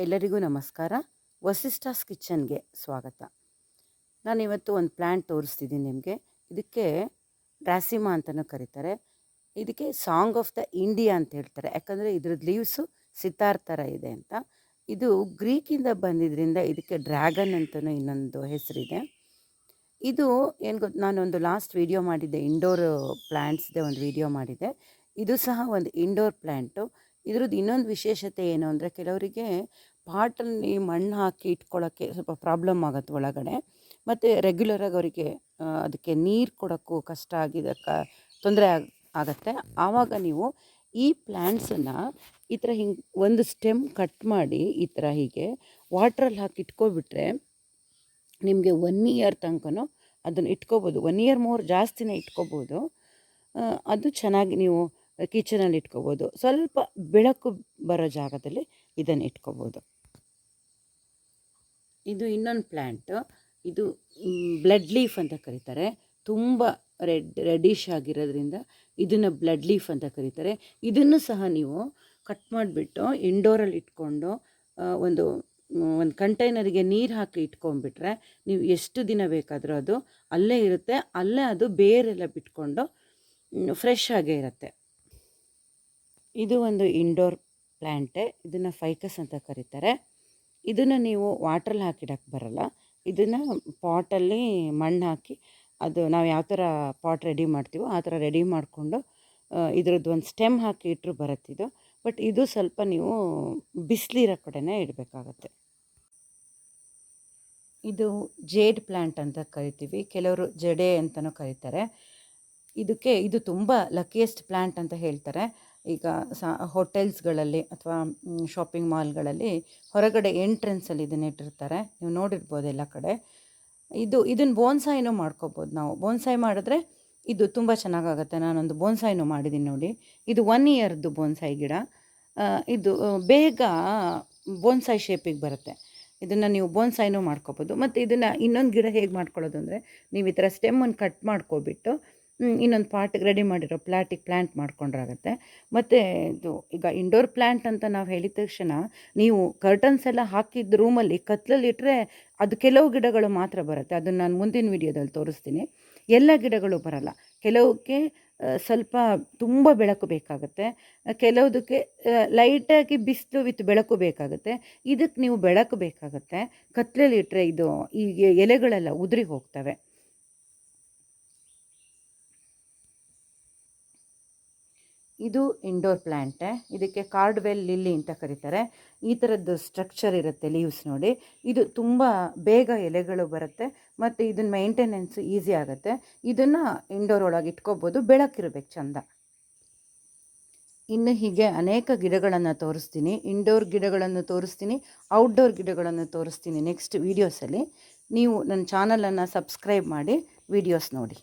ಎಲ್ಲರಿಗೂ ನಮಸ್ಕಾರ. ವಸಿಷ್ಠಾಸ್ ಕಿಚನ್ಗೆ ಸ್ವಾಗತ. ನಾನಿವತ್ತು ಒಂದು ಪ್ಲ್ಯಾಂಟ್ ತೋರಿಸ್ತಿದ್ದೀನಿ ನಿಮಗೆ. ಇದಕ್ಕೆ ಡ್ರಾಸಿಮಾ ಅಂತಲೂ ಕರೀತಾರೆ. ಇದಕ್ಕೆ ಸಾಂಗ್ ಆಫ್ ದ ಇಂಡಿಯಾ ಅಂತ ಹೇಳ್ತಾರೆ, ಯಾಕಂದರೆ ಇದ್ರದ್ದು ಲೀವ್ಸು ಸಿತಾರ್ ಥರ ಇದೆ ಅಂತ. ಇದು ಗ್ರೀಕಿಂದ ಬಂದಿದ್ದರಿಂದ ಇದಕ್ಕೆ ಡ್ರ್ಯಾಗನ್ ಅಂತಲೂ ಇನ್ನೊಂದು ಹೆಸರಿದೆ. ಇದು ಏನು ಗೊತ್ತು, ನಾನೊಂದು ಲಾಸ್ಟ್ ವೀಡಿಯೋ ಮಾಡಿದ್ದೆ, ಇಂಡೋರ್ ಪ್ಲ್ಯಾಂಟ್ಸ್ದೆ ಒಂದು ವೀಡಿಯೋ ಮಾಡಿದ್ದೆ. ಇದು ಸಹ ಒಂದು ಇಂಡೋರ್ ಪ್ಲ್ಯಾಂಟು. ಇದ್ರದ್ದು ಇನ್ನೊಂದು ವಿಶೇಷತೆ ಏನು ಅಂದರೆ, ಕೆಲವರಿಗೆ ಪಾಟಲ್ಲಿ ಮಣ್ಣು ಹಾಕಿ ಇಟ್ಕೊಳ್ಳೋಕ್ಕೆ ಸ್ವಲ್ಪ ಪ್ರಾಬ್ಲಮ್ ಆಗುತ್ತೆ ಒಳಗಡೆ, ಮತ್ತು ರೆಗ್ಯುಲರಾಗಿ ಅವರಿಗೆ ಅದಕ್ಕೆ ನೀರು ಕೊಡೋಕ್ಕೂ ಕಷ್ಟ ತೊಂದರೆ ಆಗುತ್ತೆ. ಆವಾಗ ನೀವು ಈ ಪ್ಲ್ಯಾಂಟ್ಸನ್ನು ಈ ಥರ ಹಿಂಗೆ ಒಂದು ಸ್ಟೆಮ್ ಕಟ್ ಮಾಡಿ ಈ ಥರ ಹೀಗೆ ವಾಟ್ರಲ್ಲಿ ಹಾಕಿ ಇಟ್ಕೊಬಿಟ್ರೆ ನಿಮಗೆ 1 ಇಯರ್ ತನಕನೂ ಅದನ್ನು ಇಟ್ಕೋಬೋದು. 1 ಇಯರ್ ಮೋರ್ ಜಾಸ್ತಿನೇ ಇಟ್ಕೋಬೋದು. ಅದು ಚೆನ್ನಾಗಿ ನೀವು ಕಿಚನಲ್ಲಿ ಇಟ್ಕೋಬೋದು. ಸ್ವಲ್ಪ ಬೆಳಕು ಬರೋ ಜಾಗದಲ್ಲಿ ಇದನ್ನು ಇಟ್ಕೋಬೋದು. ಇದು ಇನ್ನೊಂದು ಪ್ಲ್ಯಾಂಟು. ಇದು ಬ್ಲಡ್ ಲೀಫ್ ಅಂತ ಕರೀತಾರೆ. ತುಂಬ ರೆಡ್ಡಿಶ್ ಆಗಿರೋದ್ರಿಂದ ಇದನ್ನು ಬ್ಲಡ್ ಲೀಫ್ ಅಂತ ಕರೀತಾರೆ. ಇದನ್ನು ಸಹ ನೀವು ಕಟ್ ಮಾಡಿಬಿಟ್ಟು ಇಂಡೋರಲ್ಲಿ ಇಟ್ಕೊಂಡು ಒಂದು ಕಂಟೈನರಿಗೆ ನೀರು ಹಾಕಿ ಇಟ್ಕೊಂಡ್ಬಿಟ್ರೆ ನೀವು ಎಷ್ಟು ದಿನ ಬೇಕಾದರೂ ಅದು ಅಲ್ಲೇ ಇರುತ್ತೆ. ಅಲ್ಲೇ ಅದು ಬೇರೆಲ್ಲ ಬಿಟ್ಕೊಂಡು ಫ್ರೆಶ್ ಆಗೇ ಇರುತ್ತೆ. ಇದು ಒಂದು ಇಂಡೋರ್ ಪ್ಲ್ಯಾಂಟೇ. ಇದನ್ನು ಫೈಕಸ್ ಅಂತ ಕರೀತಾರೆ. ಇದನ್ನು ನೀವು ವಾಟ್ರಲ್ಲಿ ಹಾಕಿಡಕ್ಕೆ ಬರಲ್ಲ. ಇದನ್ನು ಪಾಟಲ್ಲಿ ಮಣ್ಣು ಹಾಕಿ, ಅದು ನಾವು ಯಾವ ಥರ ಪಾಟ್ ರೆಡಿ ಮಾಡ್ತೀವೋ ಆ ಥರ ರೆಡಿ ಮಾಡಿಕೊಂಡು ಇದ್ರದ್ದು ಒಂದು ಸ್ಟೆಮ್ ಹಾಕಿ ಇಟ್ಟರು ಬರುತ್ತಿದ್ದು. ಬಟ್ ಇದು ಸ್ವಲ್ಪ ನೀವು ಬಿಸಿಲಿರೋ ಕಡೆನೇ ಇಡಬೇಕಾಗತ್ತೆ. ಇದು ಜೇಡ್ ಪ್ಲ್ಯಾಂಟ್ ಅಂತ ಕರಿತೀವಿ, ಕೆಲವರು ಜಡೆ ಅಂತಲೂ ಕರೀತಾರೆ. ಇದು ತುಂಬ ಲಕ್ಕಿಯೆಸ್ಟ್ ಪ್ಲ್ಯಾಂಟ್ ಅಂತ ಹೇಳ್ತಾರೆ. ಈಗ ಹೋಟೆಲ್ಸ್ಗಳಲ್ಲಿ ಅಥವಾ ಶಾಪಿಂಗ್ ಮಾಲ್ಗಳಲ್ಲಿ ಹೊರಗಡೆ ಎಂಟ್ರೆನ್ಸಲ್ಲಿ ಇದನ್ನ ಇಟ್ಟಿರ್ತಾರೆ, ನೀವು ನೋಡಿರ್ಬೋದು ಎಲ್ಲ ಕಡೆ. ಇದನ್ನು ಬೋನ್ಸಾಯಿನೂ ಮಾಡ್ಕೋಬೋದು. ನಾವು ಬೋನ್ಸಾಯಿ ಮಾಡಿದ್ರೆ ಇದು ತುಂಬ ಚೆನ್ನಾಗಾಗುತ್ತೆ. ನಾನೊಂದು ಬೋನ್ಸಾಯಿನೂ ಮಾಡಿದ್ದೀನಿ ನೋಡಿ. ಇದು 1 ಇಯರ್ದು ಬೋನ್ಸಾಯಿ ಗಿಡ. ಇದು ಬೇಗ ಬೋನ್ಸಾಯಿ ಶೇಪಿಗೆ ಬರುತ್ತೆ. ಇದನ್ನು ನೀವು ಬೋನ್ಸಾಯಿನೂ ಮಾಡ್ಕೋಬೋದು. ಮತ್ತು ಇದನ್ನು ಇನ್ನೊಂದು ಗಿಡ ಹೇಗೆ ಮಾಡ್ಕೊಳ್ಳೋದು ಅಂದರೆ, ನೀವು ಈ ಥರ ಸ್ಟೆಮ್ಮನ್ನು ಕಟ್ ಮಾಡ್ಕೊಬಿಟ್ಟು ಇನ್ನೊಂದು ಪಾಟಿಗೆ ರೆಡಿ ಮಾಡಿರೋ ಪ್ಲ್ಯಾಂಟ್ ಮಾಡ್ಕೊಂಡ್ರಾಗತ್ತೆ. ಮತ್ತು ಇದು ಈಗ ಇಂಡೋರ್ ಪ್ಲ್ಯಾಂಟ್ ಅಂತ ನಾವು ಹೇಳಿದ ತಕ್ಷಣ ನೀವು ಕರ್ಟನ್ಸ್ ಎಲ್ಲ ಹಾಕಿದ ರೂಮಲ್ಲಿ ಕತ್ಲಲ್ಲಿ ಇಟ್ಟರೆ ಅದು ಕೆಲವು ಗಿಡಗಳು ಮಾತ್ರ ಬರುತ್ತೆ. ಅದನ್ನು ನಾನು ಮುಂದಿನ ವೀಡಿಯೋದಲ್ಲಿ ತೋರಿಸ್ತೀನಿ. ಎಲ್ಲ ಗಿಡಗಳು ಬರಲ್ಲ. ಕೆಲವಕ್ಕೆ ಸ್ವಲ್ಪ ತುಂಬ ಬೆಳಕು ಬೇಕಾಗುತ್ತೆ, ಕೆಲವುದಕ್ಕೆ ಲೈಟಾಗಿ ಬಿಸಿಲು ವಿತ್ ಬೆಳಕು ಬೇಕಾಗುತ್ತೆ. ಇದಕ್ಕೆ ನೀವು ಬೆಳಕು ಬೇಕಾಗುತ್ತೆ. ಕತ್ಲಲ್ಲಿ ಇಟ್ಟರೆ ಈ ಎಲೆಗಳೆಲ್ಲ ಉದುರಿ ಹೋಗ್ತವೆ. ಇದು ಇಂಡೋರ್ ಪ್ಲ್ಯಾಂಟೇ. ಇದಕ್ಕೆ ಕಾರ್ಡ್ವೆಲ್ ಲಿಲ್ಲಿ ಅಂತ ಕರೀತಾರೆ. ಈ ಥರದ್ದು ಸ್ಟ್ರಕ್ಚರ್ ಇರುತ್ತೆ ಲೀವ್ಸ್ ನೋಡಿ. ಇದು ತುಂಬ ಬೇಗ ಎಲೆಗಳು ಬರುತ್ತೆ ಮತ್ತು ಇದನ್ನ ಮೇಂಟೆನೆನ್ಸು ಈಸಿ ಆಗುತ್ತೆ. ಇದನ್ನು ಇಂಡೋರ್ ಒಳಗೆ ಇಟ್ಕೋಬೋದು, ಬೆಳಕಿರಬೇಕು ಚಂದ. ಇನ್ನು ಹೀಗೆ ಅನೇಕ ಗಿಡಗಳನ್ನು ತೋರಿಸ್ತೀನಿ. ಇಂಡೋರ್ ಗಿಡಗಳನ್ನು ತೋರಿಸ್ತೀನಿ, ಔಟ್ಡೋರ್ ಗಿಡಗಳನ್ನು ತೋರಿಸ್ತೀನಿ ನೆಕ್ಸ್ಟ್ ವೀಡಿಯೋಸಲ್ಲಿ. ನೀವು ನನ್ನ ಚಾನಲನ್ನು ಸಬ್ಸ್ಕ್ರೈಬ್ ಮಾಡಿ ವೀಡಿಯೋಸ್ ನೋಡಿ.